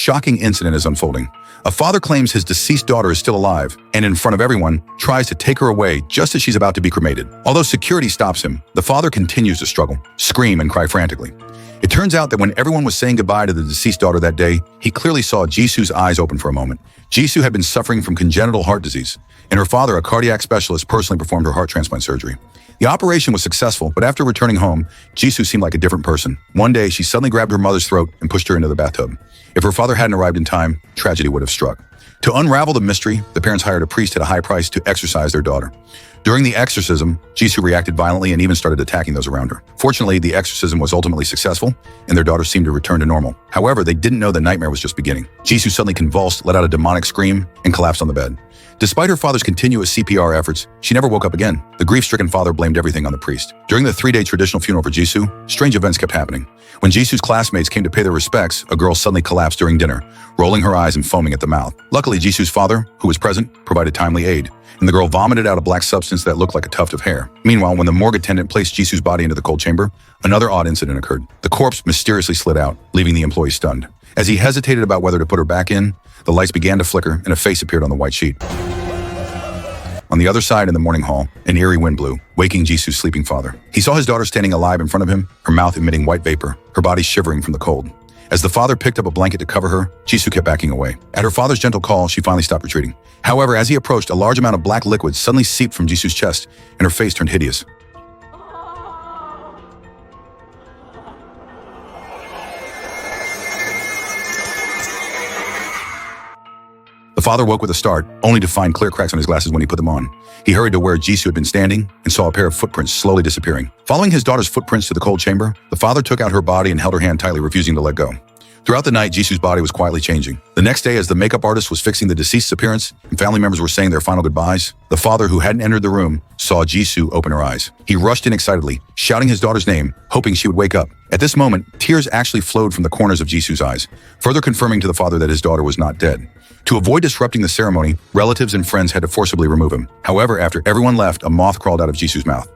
shocking incident is unfolding. A father claims his deceased daughter is still alive and in front of everyone tries to take her away just as she's about to be cremated. Although security stops him, the father continues to struggle, scream, and cry frantically. It turns out that when everyone was saying goodbye to the deceased daughter that day, he clearly saw Jisoo's eyes open for a moment. Jisoo had been suffering from congenital heart disease, and her father, a cardiac specialist, personally performed her heart transplant surgery. The operation was successful, but after returning home, Jisoo seemed like a different person. One day, she suddenly grabbed her mother's throat and pushed her into the bathtub. If her father hadn't arrived in time, tragedy would have struck. To unravel the mystery, the parents hired a priest at a high price to exorcise their daughter. During the exorcism, Jisoo reacted violently and even started attacking those around her. Fortunately, the exorcism was ultimately successful, and their daughter seemed to return to normal. However, they didn't know the nightmare was just beginning. Jisoo suddenly convulsed, let out a demonic scream, and collapsed on the bed. Despite her father's continuous CPR efforts, she never woke up again. The grief-stricken father blamed everything on the priest. During the 3-day traditional funeral for Jisoo, strange events kept happening. When Jisoo's classmates came to pay their respects, a girl suddenly collapsed during dinner, rolling her eyes and foaming at the mouth. Luckily, Jisoo's father, who was present, provided timely aid, and the girl vomited out a black substance that looked like a tuft of hair. Meanwhile, when the morgue attendant placed Jisoo's body into the cold chamber, another odd incident occurred. The corpse mysteriously slid out, leaving the employee stunned. As he hesitated about whether to put her back in, the lights began to flicker and a face appeared on the white sheet. On the other side in the morning hall, an eerie wind blew, waking Jisoo's sleeping father. He saw his daughter standing alive in front of him, her mouth emitting white vapor, her body shivering from the cold. As the father picked up a blanket to cover her, Jisoo kept backing away. At her father's gentle call, she finally stopped retreating. However, as he approached, a large amount of black liquid suddenly seeped from Jisoo's chest, and her face turned hideous. The father woke with a start, only to find clear cracks on his glasses when he put them on. He hurried to where Jisoo had been standing and saw a pair of footprints slowly disappearing. Following his daughter's footprints to the cold chamber, the father took out her body and held her hand tightly, refusing to let go. Throughout the night, Jisoo's body was quietly changing. The next day, as the makeup artist was fixing the deceased's appearance and family members were saying their final goodbyes, the father, who hadn't entered the room, saw Jisoo open her eyes. He rushed in excitedly, shouting his daughter's name, hoping she would wake up. At this moment, tears actually flowed from the corners of Jisoo's eyes, further confirming to the father that his daughter was not dead. To avoid disrupting the ceremony, relatives and friends had to forcibly remove him. However, after everyone left, a moth crawled out of Jisoo's mouth.